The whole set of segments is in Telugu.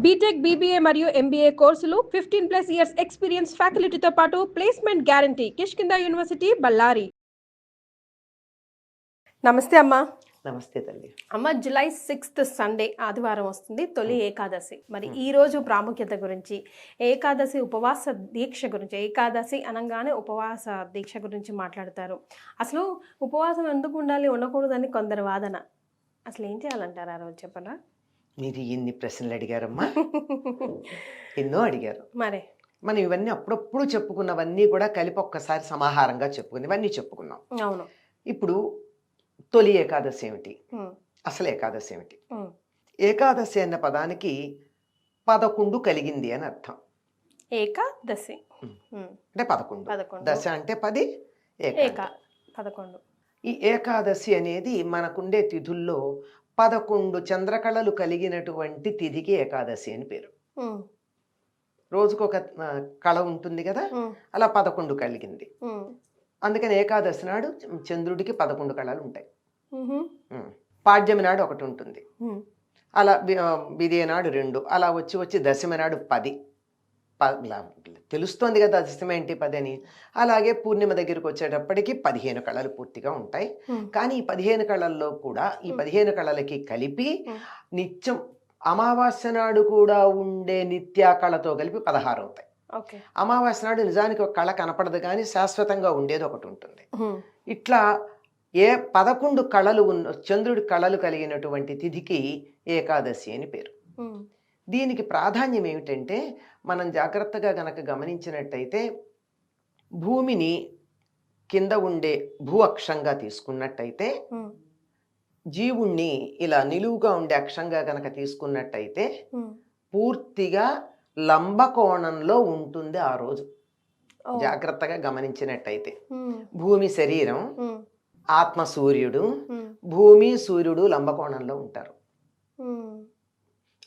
బీటెక్, బీబీఏ మరియు ఎంబీఏ కోర్సులు 15+ ఇయర్స్ ఎక్స్పీరియన్స్ ఫ్యాకల్టీతో పాటు placement guarantee. Kishkinda University, Ballari. నమస్తే అమ్మా. నమస్తే తల్లి. అమ్మ, జూలై 6th సండే ఆదివారం వస్తుంది, తొలి ఏకాదశి. మరి ఈ రోజు ప్రాముఖ్యత గురించి, ఏకాదశి ఉపవాస దీక్ష గురించి, ఏకాదశి అనగానే ఉపవాస దీక్ష గురించి మాట్లాడతారు. అసలు ఉపవాసం ఎందుకు ఉండాలి, ఉండకూడదని కొందరు వాదన. అసలు ఏం చేయాలంటారు ఆ రోజు, చెప్పరా? మీరు ఎన్ని ప్రశ్నలు అడిగారమ్మా? ఎన్నో అడిగారు. మరే మనం ఇవన్నీ అప్పుడప్పుడు చెప్పుకున్నవన్నీ కూడా కలిపి ఒక్కసారి సమాహారంగా చెప్పుకుంది, ఇవన్నీ చెప్పుకున్నాం. అవును. ఇప్పుడు తొలి ఏకాదశి ఏమిటి, అసలు ఏకాదశి ఏమిటి? ఏకాదశి అన్న పదానికి 11 కలిగింది అని అర్థం. ఏకాదశి అంటే 11, దశ అంటే 10, ఏక 11. ఈ ఏకాదశి అనేది మనకుండే తిథుల్లో 11 చంద్రకళలు కలిగినటువంటి తిథికి ఏకాదశి అని పేరు. రోజుకొక కళ ఉంటుంది కదా, అలా 11 కలిగింది. అందుకని ఏకాదశి నాడు చంద్రుడికి 11 కళలు ఉంటాయి. పాడ్యమి నాడు ఒకటి ఉంటుంది, అలా విధియ నాడు 2, అలా వచ్చి దశమి నాడు 10. తెలుస్తోంది కదా దశమి ఏంటి 10 అని. అలాగే పూర్ణిమ దగ్గరికి వచ్చేటప్పటికి 15 కళలు పూర్తిగా ఉంటాయి. కానీ ఈ 15 కళల్లో కూడా ఈ 15 కళలకి కలిపి నిత్యం అమావాస్య నాడు కూడా ఉండే నిత్యా కళతో కలిపి 16 అవుతాయి. అమావాస్య నాడు నిజానికి ఒక కళ కనపడదు, కానీ శాశ్వతంగా ఉండేది ఒకటి ఉంటుంది. ఇట్లా 11 కళలు ఉన్న చంద్రుడి కళలు కలిగినటువంటి తిథికి ఏకాదశి అని పేరు. దీనికి ప్రాధాన్యం ఏమిటంటే, మనం జాగ్రత్తగా గనక గమనించినట్టయితే భూమిని కింద ఉండే భూ అక్షంగా తీసుకున్నట్టయితే, జీవుణ్ణి ఇలా నిలువుగా ఉండే అక్షంగా గనక తీసుకున్నట్టయితే పూర్తిగా లంబకోణంలో ఉంటుంది ఆ రోజు. జాగ్రత్తగా గమనించినట్టయితే భూమి శరీరం, ఆత్మ సూర్యుడు, భూమి సూర్యుడు లంబకోణంలో ఉంటారు.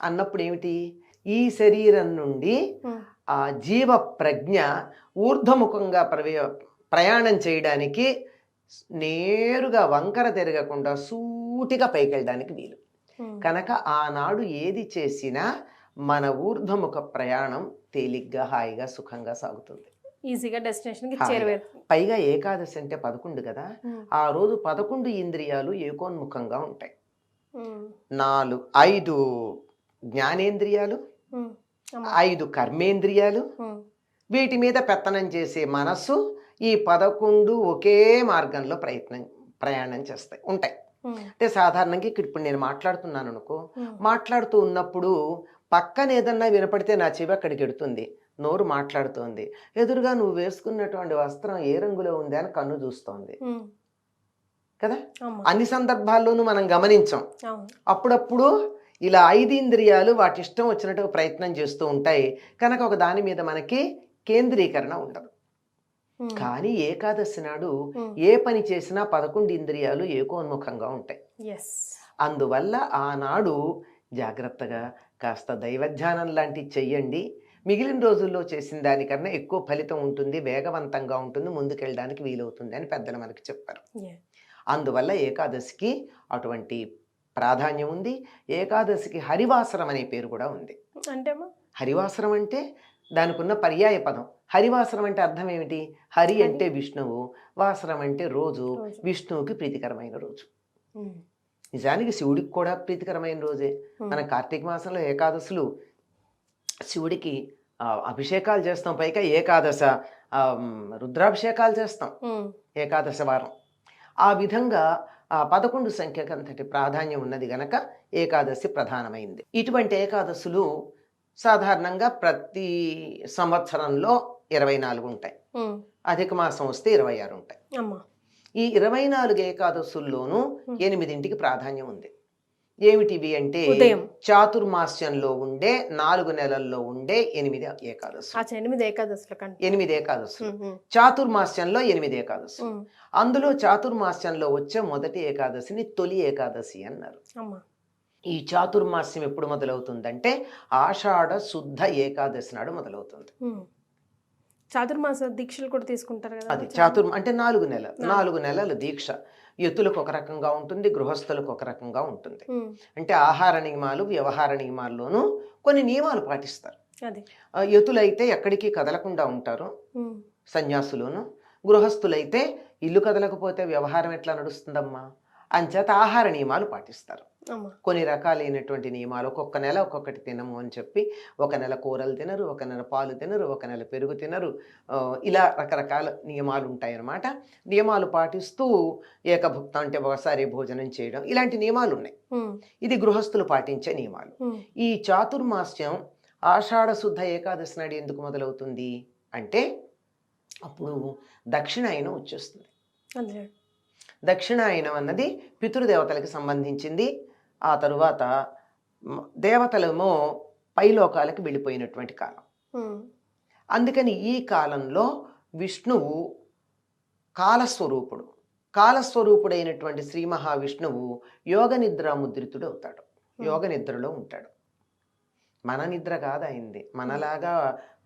అన్నప్పుడు ఏమిటి, ఈ శరీరం నుండి ఆ జీవ ప్రజ్ఞ ఊర్ధ్వముఖంగా ప్రయాణం చేయడానికి నేరుగా వంకర తిరగకుండా సూటిగా పైకి వెళ్ళడానికి వీలు. కనుక ఆనాడు ఏది చేసినా మన ఊర్ధ్వముఖ ప్రయాణం తేలిగ్గా, హాయిగా, సుఖంగా సాగుతుంది. ఈజీగా డెస్టినేషన్కి చేరువేస్తుంది. పైగా ఏకాదశి అంటే 11 కదా, ఆ రోజు 11 ఇంద్రియాలు ఏకోన్ముఖంగా ఉంటాయి. 5 జ్ఞానేంద్రియాలు, 5 కర్మేంద్రియాలు, వీటి మీద పెత్తనం చేసే మనస్సు ఈ 11 ఒకే మార్గంలో ప్రయాణం చేస్తాయి ఉంటాయి. అంటే సాధారణంగా ఇప్పుడు నేను మాట్లాడుతున్నాను అనుకో, మాట్లాడుతూ ఉన్నప్పుడు పక్కన ఏదన్నా వినపడితే నా చెవి అక్కడికి ఎడుతుంది, నోరు మాట్లాడుతోంది, ఎదురుగా నువ్వు వేసుకున్నటువంటి వస్త్రం ఏ రంగులో ఉంది అని కన్ను చూస్తోంది కదా. అన్ని సందర్భాల్లోనూ మనం గమనించాం. అప్పుడప్పుడు ఇలా 5 ఇంద్రియాలు వాటి ఇష్టం వచ్చినట్టు ప్రయత్నం చేస్తూ ఉంటాయి. కనుక ఒక దాని మీద మనకి కేంద్రీకరణ ఉండదు. కానీ ఏకాదశి నాడు ఏ పని చేసినా 11 ఇంద్రియాలు ఏకోన్ముఖంగా ఉంటాయి. అందువల్ల ఆనాడు జాగ్రత్తగా కాస్త దైవధ్యానం లాంటివి చెయ్యండి. మిగిలిన రోజుల్లో చేసిన దానికన్నా ఎక్కువ ఫలితం ఉంటుంది, వేగవంతంగా ఉంటుంది, ముందుకెళ్ళడానికి వీలవుతుంది అని పెద్దలు మనకి చెప్పారు. అందువల్ల ఏకాదశికి అటువంటి ప్రాధాన్యం ఉంది. ఏకాదశికి హరివాసరం అనే పేరు కూడా ఉంది. అంటే హరివాసరం అంటే దానికి ఉన్న పర్యాయ పదం. హరివాసరం అంటే అర్థం ఏమిటి? హరి అంటే విష్ణువు, వాసరం అంటే రోజు, విష్ణువుకి ప్రీతికరమైన రోజు. నిజానికి శివుడికి కూడా ప్రీతికరమైన రోజే. మన కార్తీక మాసంలో ఏకాదశులు శివుడికి అభిషేకాలు చేస్తాం, పైగా ఏకాదశ రుద్రాభిషేకాలు చేస్తాం ఏకాదశ వారం. ఆ విధంగా 11 సంఖ్యకు అంతటి ప్రాధాన్యం ఉన్నది గనక ఏకాదశి ప్రధానమైంది. ఇటువంటి ఏకాదశులు సాధారణంగా ప్రతి సంవత్సరంలో 24 ఉంటాయి, అధిక మాసం వస్తే 26 ఉంటాయి. ఈ 24 ఏకాదశుల్లోనూ 8ంటికి ప్రాధాన్యం ఉంది. ఏమిటివి అంటే, చాతుర్మాస్యంలో ఉండే 4 నెలల్లో ఉండే 8 ఏకాదశులు. 8 ఏకాదశులు చాతుర్మాస్యంలో 8 ఏకాదశులు. అందులో చాతుర్మాస్యంలో వచ్చే మొదటి ఏకాదశిని తొలి ఏకాదశి అన్నారు. ఈ చాతుర్మాస్యం ఎప్పుడు మొదలవుతుందంటే ఆషాఢ శుద్ధ ఏకాదశి నాడు మొదలవుతుంది. చాతుర్మాస దీక్షలు కూడా తీసుకుంటారు కదా. అది అంటే 4 నెలల దీక్ష. యతులకు ఒక రకంగా ఉంటుంది, గృహస్థులకు ఒక రకంగా ఉంటుంది. ఉమ్, అంటే ఆహార నియమాలు, వ్యవహార నియమాల్లోనూ కొన్ని నియమాలు పాటిస్తారు. అదే. యతులైతే ఎక్కడికి కదలకుండా ఉంటారు, ఉమ్, సన్యాసులోను. గృహస్థులైతే ఇల్లు కదలకపోతే వ్యవహారం ఎట్లా నడుస్తుందమ్మా, అంచేత ఆహార నియమాలు పాటిస్తారు. అమ్మా. కొన్ని రకాలైనటువంటి నియమాలు, ఒక్కొక్క నెల ఒక్కొక్కటి తినము అని చెప్పి, ఒక నెల కూరలు తినరు, ఒక నెల పాలు తినరు, ఒక నెల పెరుగు తినరు, ఇలా రకరకాల నియమాలు ఉంటాయన్నమాట. నియమాలు పాటిస్తూ ఏకభుక్త అంటే ఒకసారి భోజనం చేయడం, ఇలాంటి నియమాలు ఉన్నాయి. ఉమ్, ఇది గృహస్థులు పాటించే నియమాలు. ఉమ్, ఈ చాతుర్మాస్యం ఆషాఢ శుద్ధ ఏకాదశి నాడు ఎందుకు మొదలవుతుంది అంటే అప్పుడు దక్షిణాయనం వచ్చేస్తుంది. అదే. దక్షిణాయనం అన్నది పితృదేవతలకు సంబంధించింది. ఆ తరువాత దేవతలేమో పైలోకాలకు వెళ్ళిపోయినటువంటి కాలం. ఉమ్, అందుకని ఈ కాలంలో విష్ణువు కాలస్వరూపుడు. కాలస్వరూపుడైనటువంటి శ్రీ మహావిష్ణువు యోగ నిద్ర ముద్రితుడు అవుతాడు, యోగ నిద్రలో ఉంటాడు. మన నిద్ర కాదయింది, మనలాగా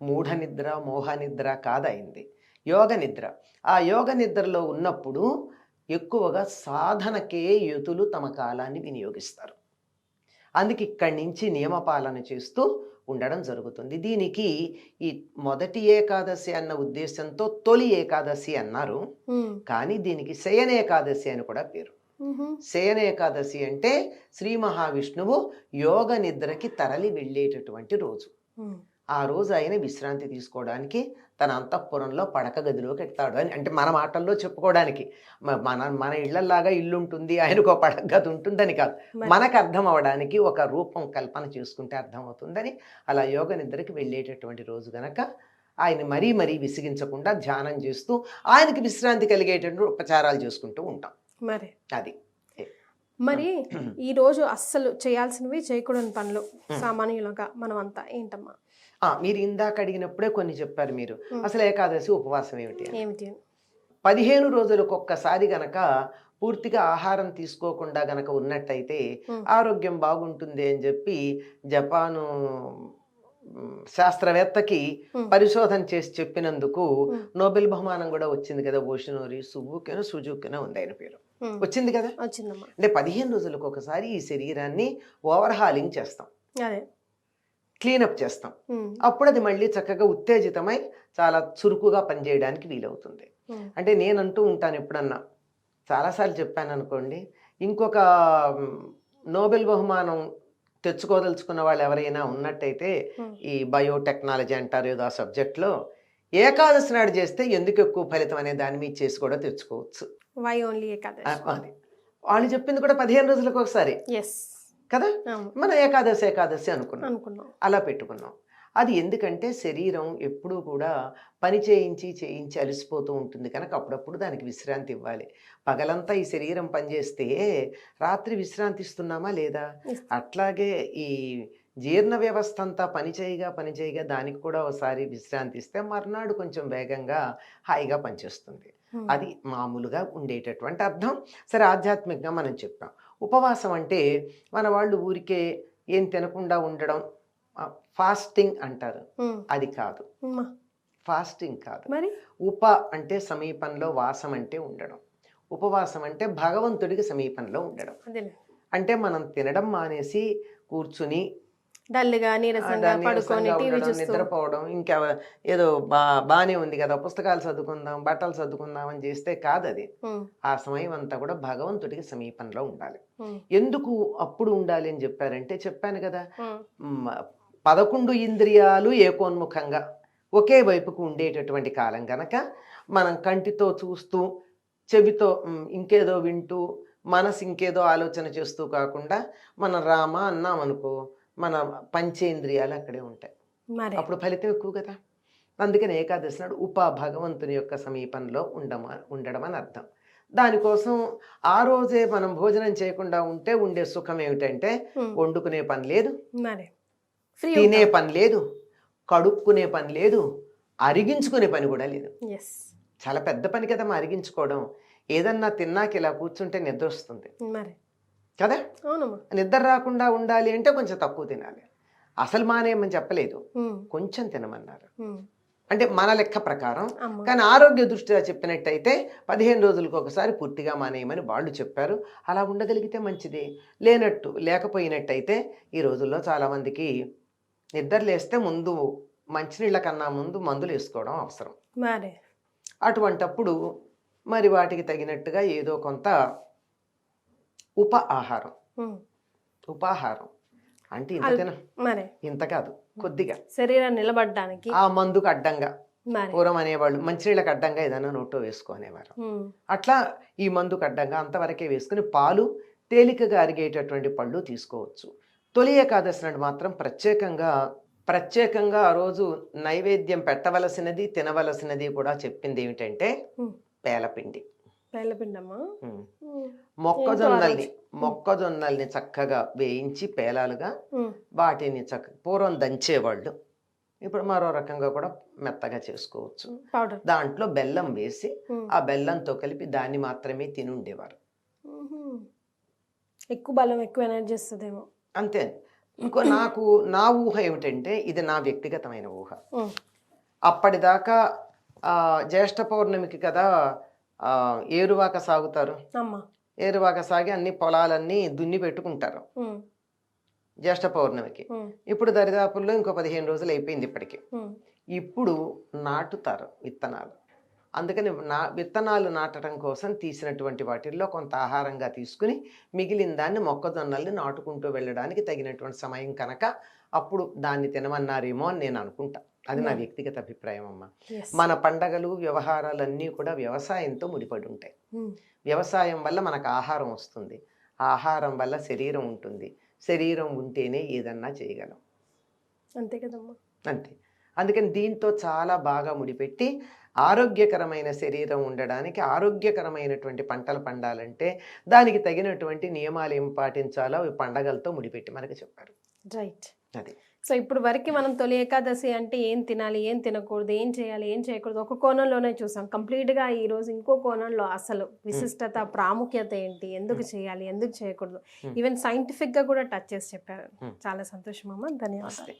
మూఢ నిద్ర మోహ నిద్ర కాదయింది, యోగ నిద్ర. ఆ యోగ నిద్రలో ఉన్నప్పుడు ఎక్కువగా సాధనకే యతులు తమ కాలాన్ని వినియోగిస్తారు. అందుకే ఇక్కడి నుంచి నియమపాలన చేస్తూ ఉండడం జరుగుతుంది. దీనికి ఈ మొదటి ఏకాదశి అన్న ఉద్దేశంతో తొలి ఏకాదశి అన్నారు, ఉమ్, కానీ దీనికి శయన ఏకాదశి అని కూడా పేరు. ఉహు, శయన ఏకాదశి అంటే శ్రీ మహావిష్ణువు యోగ నిద్రకి తరలి వెళ్ళేటటువంటి రోజు. ఉమ్, ఆ రోజు ఆయన విశ్రాంతి తీసుకోవడానికి తన అంతఃపురంలో పడక గదిలోకి ఎడతాడు అని, అంటే మన మాటల్లో చెప్పుకోవడానికి. మన ఇళ్లలాగా ఇల్లు ఉంటుంది, ఆయనకు పడక గది ఉంటుందని కాదు, మనకు అర్థం అవడానికి ఒక రూపం కల్పన చేసుకుంటే అర్థమవుతుందని అలా యోగ నిద్రకి వెళ్ళేటటువంటి రోజు గనక ఆయన మరీ మరీ విసిగించకుండా ధ్యానం చేస్తూ ఆయనకి విశ్రాంతి కలిగేటటువంటి ఉపచారాలు చేసుకుంటూ ఉంటాం. మరి అది మరి ఈ రోజు అస్సలు చేయాల్సినవి చేయకూడని పనులు సామాన్యులుగా మనమంతా ఏంటమ్మా? మీరు ఇందాక అడిగినప్పుడే కొన్ని చెప్పారు మీరు. అసలు ఏకాదశి ఉపవాసం ఏమిటి అని. ఏమిటి? 15 రోజులకు ఒక్కసారి గనక పూర్తిగా ఆహారం తీసుకోకుండా గనక ఉన్నట్టయితే ఆరోగ్యం బాగుంటుంది అని చెప్పి జపాను శాస్త్రవేత్తకి పరిశోధన చేసి చెప్పినందుకు నోబెల్ బహుమానం కూడా వచ్చింది కదా. ఓషినోరి సుజుకెనో ఉంది ఆయన పేరు, వచ్చింది కదా. వచ్చిందమ్మా. అంటే 15 రోజులకు ఒకసారి ఈ శరీరాన్ని ఓవర్హాలింగ్ చేస్తాం, అదే, క్లీనప్ చేస్తాం. అప్పుడు అది మళ్ళీ చక్కగా ఉత్తేజితమై చాలా చురుకుగా పనిచేయడానికి వీలవుతుంది. అంటే నేనంటూ ఉంటాను, ఎప్పుడన్నా చాలాసార్లు చెప్పాను అనుకోండి, ఇంకొక నోబెల్ బహుమానం తెచ్చుకోదలుచుకున్న వాళ్ళు ఎవరైనా ఉన్నట్టయితే ఈ బయోటెక్నాలజీ అంటారు ఏదో ఆ సబ్జెక్ట్లో, ఏకాదశి నాడు చేస్తే ఎందుకు ఎక్కువ ఫలితం అనే దాని మీద చేసి కూడా తెచ్చుకోవచ్చు. Why only Ekadashi? అది వాళ్ళు చెప్పింది కూడా 15 రోజులకు ఒకసారి కదా. మనం ఏకాదశి అనుకున్నాం, అలా పెట్టుకున్నాం. అది ఎందుకంటే శరీరం ఎప్పుడూ కూడా పని చేయించి అలసిపోతూ ఉంటుంది కనుక అప్పుడప్పుడు దానికి విశ్రాంతి ఇవ్వాలి. పగలంతా ఈ శరీరం పనిచేస్తే రాత్రి విశ్రాంతి ఇస్తున్నామా లేదా? అట్లాగే ఈ జీర్ణ వ్యవస్థ అంతా పనిచేయగా దానికి కూడా ఒకసారి విశ్రాంతి ఇస్తే మర్నాడు కొంచెం వేగంగా హాయిగా పనిచేస్తుంది. అది మామూలుగా ఉండేటటువంటి అర్థం. సరే, ఆధ్యాత్మికంగా మనం చెప్పాం. ఉపవాసం అంటే మన వాళ్ళు ఊరికే ఏం తినకుండా ఉండడం, ఫాస్టింగ్ అంటారు, అది కాదు. ఫాస్టింగ్ కాదు. ఉప అంటే సమీపంలో, వాసం అంటే ఉండడం. ఉపవాసం అంటే భగవంతుడికి సమీపంలో ఉండడం. అంటే మనం తినడం మానేసి కూర్చుని డల్గా నీరసంగా పడుకొని నిద్రపోవడం, ఇంకా ఏదో బానే ఉంది కదా పుస్తకాలు చదువుకుందాం, బట్టలు చదువుకుందాం అని చేస్తే కాదు అది. ఆ సమయం అంతా కూడా భగవంతుడికి సమీపంలో ఉండాలి. ఎందుకు అప్పుడు ఉండాలి అని చెప్పారంటే, చెప్పాను కదా, 11 ఇంద్రియాలు ఏకోన్ముఖంగా ఒకే వైపుకు ఉండేటటువంటి కాలం గనక మనం కంటితో చూస్తూ, చెవితో ఇంకేదో వింటూ, మనసు ఇంకేదో ఆలోచన చేస్తూ కాకుండా మనం రామ అన్నామనుకో, మన పంచేంద్రియాలు అక్కడే ఉంటాయి, అప్పుడు ఫలితం ఎక్కువ కదా. అందుకని ఏకాదశి నాడు భగవంతుని యొక్క సమీపంలో ఉండడం అని అర్థం. దానికోసం ఆ రోజే మనం భోజనం చేయకుండా ఉంటే ఉండే సుఖం ఏమిటంటే, వండుకునే పని లేదు, తినే పని లేదు, కడుక్కునే పని లేదు, అరిగించుకునే పని కూడా లేదు. చాలా పెద్ద పని కదమ్మా అరిగించుకోవడం. ఏదన్నా తిన్నాక ఇలా కూర్చుంటే నిద్ర వస్తుంది కదా. నిద్ర రాకుండా ఉండాలి అంటే కొంచెం తక్కువ తినాలి. అసలు మానేయమని చెప్పలేదు, కొంచెం తినమన్నారు. అంటే మన లెక్క ప్రకారం. అమ్మ. కానీ ఆరోగ్య దృష్ట్యా చెప్పినట్టయితే 15 రోజులకు ఒకసారి పూర్తిగా మానేయమని వాళ్ళు చెప్పారు. అలా ఉండగలిగితే మంచిది. లేకపోయినట్టయితే ఈ రోజుల్లో చాలామందికి నిద్ర లేస్తే ముందు మంచినీళ్ళ కన్నా ముందు మందులు వేసుకోవడం అవసరం. మరి అటువంటప్పుడు మరి వాటికి తగినట్టుగా ఏదో కొంత ఆహారం ఉపాహారం అంటే మరి ఇంత కాదు, కొద్దిగా శరీరం నిలబడడానికి ఆ మందుకు అడ్డంగా మరి పూర్వం అనేవాళ్ళు మంచినీళ్ళకి అడ్డంగా ఏదైనా నోట్లో వేసుకునేవారు. అట్లా ఈ మందుకు అడ్డంగా అంతవరకే వేసుకుని పాలు, తేలికగా అరిగేటటువంటి పళ్ళు తీసుకోవచ్చు. తొలి ఏకాదశి నాడు మాత్రం ప్రత్యేకంగా ఆ రోజు నైవేద్యం పెట్టవలసినది, తినవలసినది కూడా చెప్పింది ఏమిటంటే పేలపిండి. పేలపిండమ్మా. మొక్కజొన్నల్ని చక్కగా వేయించి పేలాలుగా వాటిని పూర్వం దంచేవాళ్ళు, ఇప్పుడు మరో రకంగా కూడా మెత్తగా చేసుకోవచ్చు. పౌడర్ దాంట్లో బెల్లం వేసి ఆ బెల్లంతో కలిపి దాన్ని మాత్రమే తిని ఉండేవారు. ఎక్కువ బలం, ఎక్కువ ఎనర్జీ ఇస్తుందేమో. అంతే. ఇంకో నా ఊహ ఏమిటంటే, ఇది నా వ్యక్తిగతమైన ఊహ. అప్పటిదాకా జ్యేష్ఠ పౌర్ణమికి కదా ఏరువాక సాగుతారు. ఏరువాక సాగి అన్ని పొలాలన్నీ దున్ని పెట్టుకుంటారు జ్యేష్ఠ పౌర్ణమికి. ఇప్పుడు దరిదాపుల్లో ఇంకో 15 రోజులు అయిపోయింది ఇప్పటికి. ఇప్పుడు నాటుతారు విత్తనాలు. అందుకని విత్తనాలు నాటడం కోసం తీసినటువంటి వాటిల్లో కొంత ఆహారంగా తీసుకుని మిగిలిన దాన్ని మొక్కజొన్నల్ని నాటుకుంటూ వెళ్ళడానికి తగినటువంటి సమయం కనుక అప్పుడు దాన్ని తినమన్నారేమో అని నేను అనుకుంటా. అది నా వ్యక్తిగత అభిప్రాయం అమ్మ. మన పండగలు, వ్యవహారాలన్నీ కూడా వ్యవసాయంతో ముడిపడి ఉంటాయి. వ్యవసాయం వల్ల మనకు ఆహారం వస్తుంది, ఆహారం వల్ల శరీరం ఉంటుంది, శరీరం ఉంటేనే ఏదన్నా చేయగలం. అంతే కదమ్మా. అంతే. అందుకని దీంతో చాలా బాగా ముడిపెట్టి ఆరోగ్యకరమైన శరీరం ఉండడానికి, ఆరోగ్యకరమైనటువంటి పంటలు పండాలంటే దానికి తగినటువంటి నియమాలు ఏం పాటించాలో ఈ పండగలతో ముడిపెట్టి మనకు చెప్పారు. రైట్. అది. సో ఇప్పుడు వరకు మనం తొలి ఏకాదశి అంటే ఏం తినాలి, ఏం తినకూడదు, ఏం చేయాలి, ఏం చేయకూడదు ఒక కోణంలోనే చూసాం. కంప్లీట్గా ఈరోజు ఇంకో కోణంలో అసలు విశిష్టత, ప్రాముఖ్యత ఏంటి, ఎందుకు చేయాలి, ఎందుకు చేయకూడదు, ఈవెన్ సైంటిఫిక్గా కూడా టచ్ చేసి చెప్పారు. చాలా సంతోషం అమ్మ. ధన్యవాదాలు.